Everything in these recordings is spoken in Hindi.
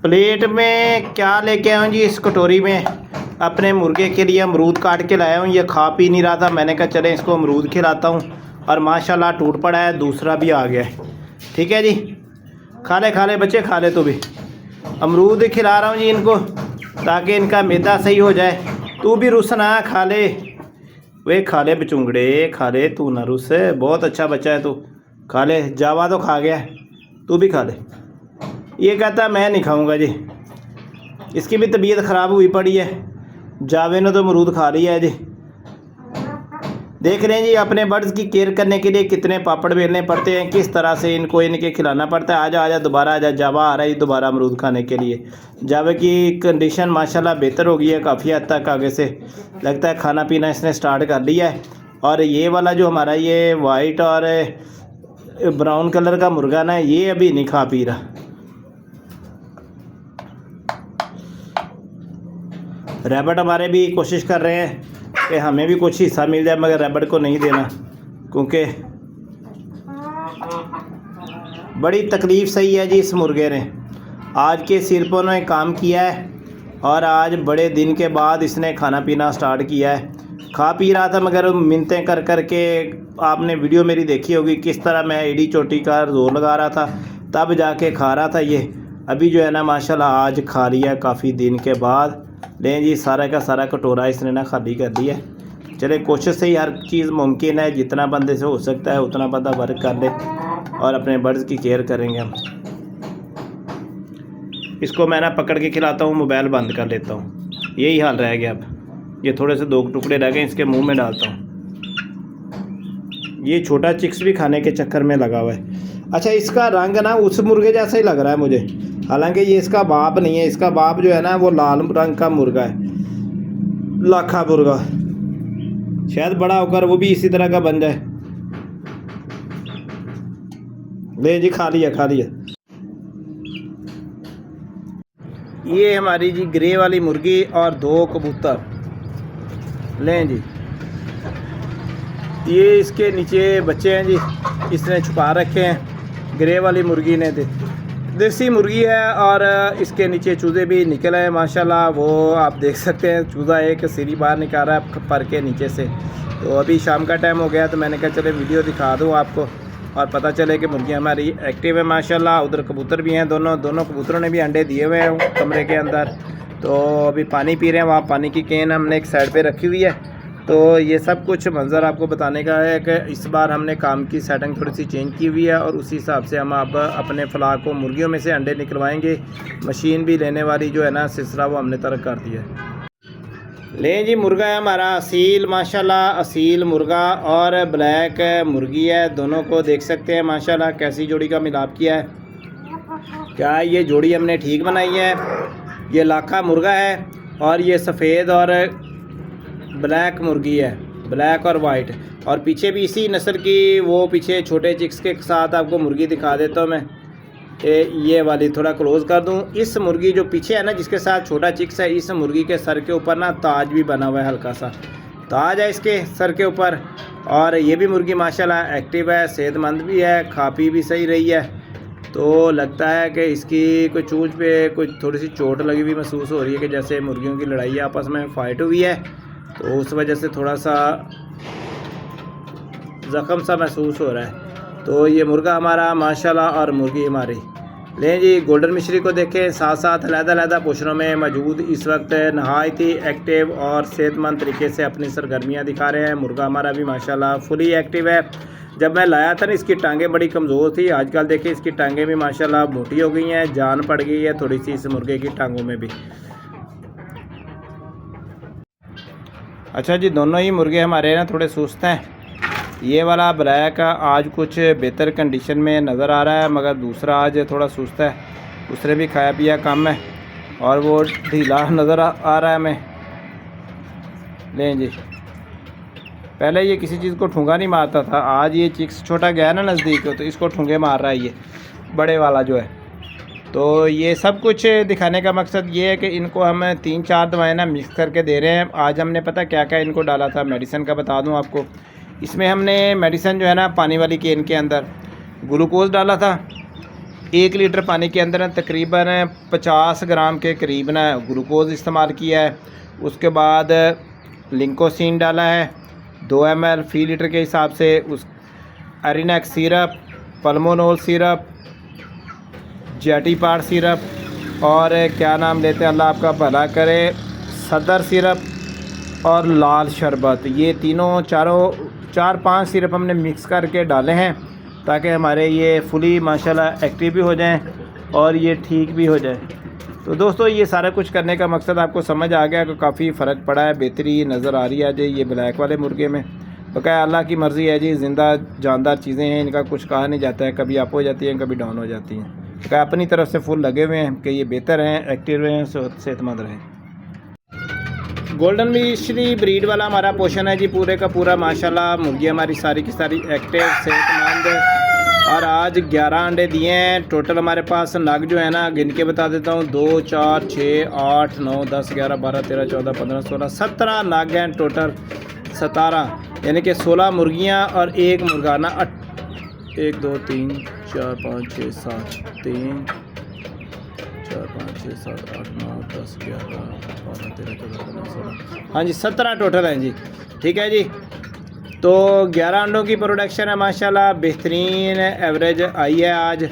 प्लेट में क्या लेके आया हूँ जी, इस कटोरी में अपने मुर्गे के लिए अमरूद काट के लाया हूँ। ये खा पी नहीं रहा था, मैंने कहा चले इसको अमरूद खिलाता हूँ और माशाल्लाह टूट पड़ा है, दूसरा भी आ गया है। ठीक है जी, खा ले बच्चे, खा ले। तो भी अमरूद खिला रहा हूँ जी इनको ताकि इनका मैदा सही हो जाए। तू भी रुस ना, खा ले वे, खा ले बचुंगड़े, खा ले, तू ना रुस, बहुत अच्छा बच्चा है तू, खा ले। जावा तो खा गया, तू भी खा ले। ये कहता मैं नहीं खाऊंगा जी, इसकी भी तबीयत ख़राब हुई पड़ी है। जावे ने तो अमरूद खा लिया है जी। देख रहे हैं जी अपने बर्ड्स की केयर करने के लिए कितने पापड़ बेलने पड़ते हैं, किस तरह से इनके खिलाना पड़ता है। आजा दोबारा आजा, जावा आ रहा है दोबारा अमरूद खाने के लिए। जावे की कंडीशन माशाल्लाह बेहतर हो गई है काफ़ी हद तक, आगे से लगता है खाना पीना इसने स्टार्ट कर लिया है। और ये वाला जो हमारा ये वाइट और ब्राउन कलर का मुर्गा ना, ये अभी नहीं खा पी रहा। रैबट हमारे भी कोशिश कर रहे हैं कि हमें भी कुछ हिस्सा मिल जाए, मगर रैबट को नहीं देना, क्योंकि बड़ी तकलीफ़ सही है जी। इस मुर्गे ने आज के सिर पर ने काम किया है और आज बड़े दिन के बाद इसने खाना पीना स्टार्ट किया है। खा पी रहा था मगर मिन्नतें कर कर के, आपने वीडियो मेरी देखी होगी किस तरह मैं एड़ी चोटी का जोर लगा रहा था, तब जाके खा रहा था ये। अभी जो है ना माशाल्लाह आज खा लिया काफ़ी दिन के बाद। लें जी, सारा का सारा कटोरा इसने ना खाली कर दिया। चले, कोशिश से ही हर चीज़ मुमकिन है, जितना बंदे से हो सकता है उतना बंदा वर्क कर ले और अपने बर्ड्स की केयर करेंगे हम। इसको मैं ना पकड़ के खिलाता हूँ, मोबाइल बंद कर लेता हूँ, यही हाल रह गया। अब ये थोड़े से 2 टुकड़े रह गए, इसके मुंह में डालता हूँ। ये छोटा चिक्स भी खाने के चक्कर में लगा हुआ है। अच्छा, इसका रंग ना उस मुर्गे जैसा ही लग रहा है मुझे, हालांकि ये इसका बाप नहीं है। इसका बाप जो है ना वो लाल रंग का मुर्गा है, लाखा मुर्गा। शायद बड़ा होकर वो भी इसी तरह का बन जाए। ले जी, खा लिया। ये हमारी जी ग्रे वाली मुर्गी और 2 कबूतर। लें जी, ये इसके नीचे बच्चे हैं जी, इसने छुपा रखे हैं ग्रे वाली मुर्गी ने। देसी मुर्गी है और इसके नीचे चूज़े भी निकले हैं माशाल्लाह। वो आप देख सकते हैं, चूज़ा एक सीढ़ी बाहर निकाल रहा है पर के नीचे से। तो अभी शाम का टाइम हो गया, तो मैंने कहा चले वीडियो दिखा दूँ आपको और पता चले कि मुर्गी हमारी एक्टिव है माशाल्लाह। उधर कबूतर भी हैं, दोनों कबूतरों ने भी अंडे दिए हुए हैं कमरे के अंदर। तो अभी पानी पी रहे हैं, वहाँ पानी की कैन हमने एक साइड पर रखी हुई है। तो ये सब कुछ मंज़र आपको बताने का है कि इस बार हमने काम की सेटिंग थोड़ी सी चेंज की हुई है और उसी हिसाब से हम अब अपने फलाह को मुर्गियों में से अंडे निकलवाएंगे। मशीन भी लेने वाली जो है ना सिलसिला, वो हमने तर्क कर दिया है। लें जी, मुर्गा है हमारा असील माशाल्लाह, असील मुर्गा और ब्लैक मुर्गी है। दोनों को देख सकते हैं माशाल्लाह कैसी जोड़ी का मिलाप किया है। क्या ये जोड़ी हमने ठीक बनाई है। ये लाखा मुर्गा है और ये सफ़ेद और ब्लैक मुर्गी है, ब्लैक और वाइट। और पीछे भी इसी नस्ल की वो पीछे छोटे चिक्स के साथ आपको मुर्गी दिखा देता हूँ मैं। ये वाली थोड़ा क्लोज़ कर दूँ। इस मुर्गी जो पीछे है ना, जिसके साथ छोटा चिक्स है, इस मुर्गी के सर के ऊपर ना ताज भी बना हुआ है, हल्का सा ताज है इसके सर के ऊपर। और ये भी मुर्गी माशाल्लाह एक्टिव है, सेहतमंद भी है, खा पी भी सही रही है। तो लगता है कि इसकी कोई चूंझ पे कुछ थोड़ी सी चोट लगी हुई महसूस हो रही है, कि जैसे मुर्गियों की लड़ाई आपस में फ़ाइट हुई है, तो उस वजह से थोड़ा सा ज़ख़म सा महसूस हो रहा है। तो ये मुर्गा हमारा माशाल्लाह और मुर्गी हमारी। लें जी, गोल्डन मिश्री को देखें, साथ साथ अलग-अलग पोषणों में मौजूद इस वक्त नहायत ही एक्टिव और सेहतमंद तरीके से अपनी सरगर्मियाँ दिखा रहे हैं। मुर्गा हमारा भी माशाल्लाह फुली एक्टिव है। जब मैं लाया था ना, इसकी टांगें बड़ी कमज़ोर थी, आजकल देखिए इसकी टांगें भी माशाल्लाह मोटी हो गई हैं, जान पड़ गई है थोड़ी सी इस मुर्गे की टांगों में भी। अच्छा जी, दोनों ही मुर्गे हमारे ना थोड़े सुस्त हैं। ये वाला ब्लैक आज कुछ बेहतर कंडीशन में नज़र आ रहा है, मगर दूसरा आज थोड़ा सुस्त है, उसने भी खाया पिया कम है और वो ढीला नज़र आ रहा है हमें। लें जी, पहले ये किसी चीज़ को ठूंगा नहीं मारता था, आज ये चिक्स छोटा गया ना नज़दीक, तो इसको ठूंगे मार रहा है ये बड़े वाला जो है। तो ये सब कुछ दिखाने का मकसद ये है कि इनको हम 3-4 दवाएं ना मिक्स करके दे रहे हैं। आज हमने पता क्या क्या इनको डाला था, मेडिसिन का बता दूं आपको। इसमें हमने मेडिसिन जो है ना पानी वाली कैन के अंदर ग्लूकोज डाला था, 1 लीटर पानी के अंदर तकरीबन 50 ग्राम के करीब ना ग्लूकोज इस्तेमाल किया है। उसके बाद लिंकोसिन डाला है 2 ml फ़ी लीटर के हिसाब से। उस एरिनेक्स सिरप, पल्मोनोल सिरप, जेटीपार सिरप और क्या नाम लेते हैं अल्लाह आपका भला करे, सदर सिरप और लाल शरबत, ये तीनों 4-5 सिरप हमने मिक्स करके डाले हैं ताकि हमारे ये फुली माशाल्लाह एक्टिव भी हो जाएं और ये ठीक भी हो जाए। तो दोस्तों ये सारा कुछ करने का मकसद आपको समझ आ गया कि काफ़ी फ़र्क पड़ा है, बेहतरी नज़र आ रही है जी ये ब्लैक वाले मुर्गे में। तो क्या अल्लाह की मर्ज़ी है जी, ज़िंदा जानदार चीज़ें हैं, इनका कुछ कहा नहीं जाता है, कभी अप हो जाती हैं कभी डाउन हो जाती हैं। तो क्या अपनी तरफ से फुल लगे हुए हैं कि ये बेहतर हैं, एक्टिव रहें, सेहतमंद रहें। गोल्डन मिश्री ब्रीड वाला हमारा पोर्शन है जी पूरे का पूरा माशाल्लाह। मुर्गी हमारी सारी की सारी एक्टिव, सेहतमंद और आज 11 अंडे दिए हैं टोटल। हमारे पास नग जो है ना गिन के बता देता हूँ, 2, 4, 6, 8, 9, 10, 11, 12, 13, 14, 15, 16, 17 नग हैं टोटल। 17 यानी कि 16 मुर्गियाँ और 1 मुर्गा ना। 1, 2, 3, 4, 5, 6, 7, 3, 4, 5, 6, 7, 8, 9, 10, 11, 12, 13, 14, 15, 16, हाँ जी 17 टोटल हैं जी। ठीक है जी। तो 11 अंडों की प्रोडक्शन है माशाल्लाह, बेहतरीन एवरेज आई है आज।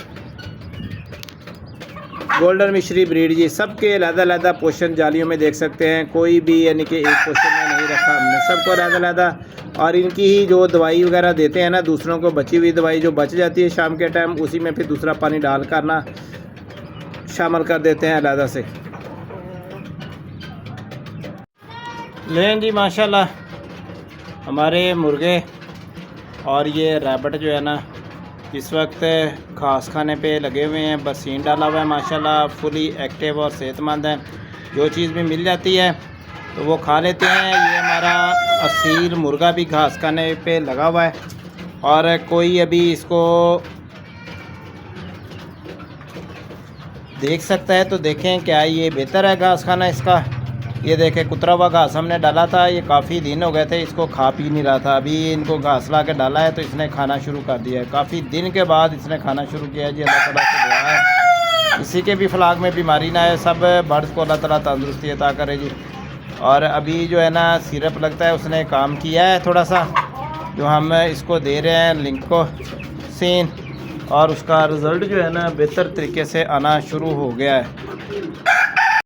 गोल्डन मिश्री ब्रीड जी, सबके अलग-अलग पोर्शन जालियों में देख सकते हैं, कोई भी यानी कि एक पोर्शन में नहीं रखा हमने, सबको अलग-अलग। और इनकी ही जो दवाई वगैरह देते हैं ना दूसरों को, बची हुई दवाई जो बच जाती है शाम के टाइम, उसी में फिर दूसरा पानी डाल कर ना शामिल कर देते हैं अलग से। लें जी माशाल्लाह हमारे मुर्गे और ये रैबिट जो है ना इस वक्त घास खाने पे लगे हुए हैं, बसीन डाला हुआ है माशाल्लाह, फुली एक्टिव और सेहतमंद है। जो चीज़ भी मिल जाती है तो वो खा लेते हैं। ये हमारा असील मुर्गा भी घास खाने पे लगा हुआ है और कोई अभी इसको देख सकता है तो देखें क्या ये बेहतर है घास खाना इसका। ये देखें कुतरा हुआ घास हमने डाला था, ये काफ़ी दिन हो गए थे इसको खा पी नहीं रहा था, अभी इनको घास ला के डाला है तो इसने खाना शुरू कर दिया है। काफ़ी दिन के बाद इसने खाना शुरू किया है जी। अल्लाह ताला से दुआ है किसी के भी फलाग में बीमारी ना है, सब बर्ड्स को अल्लाह ताला तंदुरुस्ती अता करे जी। और अभी जो है ना सिरप लगता है उसने काम किया है थोड़ा सा, जो हम इसको दे रहे हैं लिंकोसिन, और उसका रिज़ल्ट जो है ना बेहतर तरीके से आना शुरू हो गया है।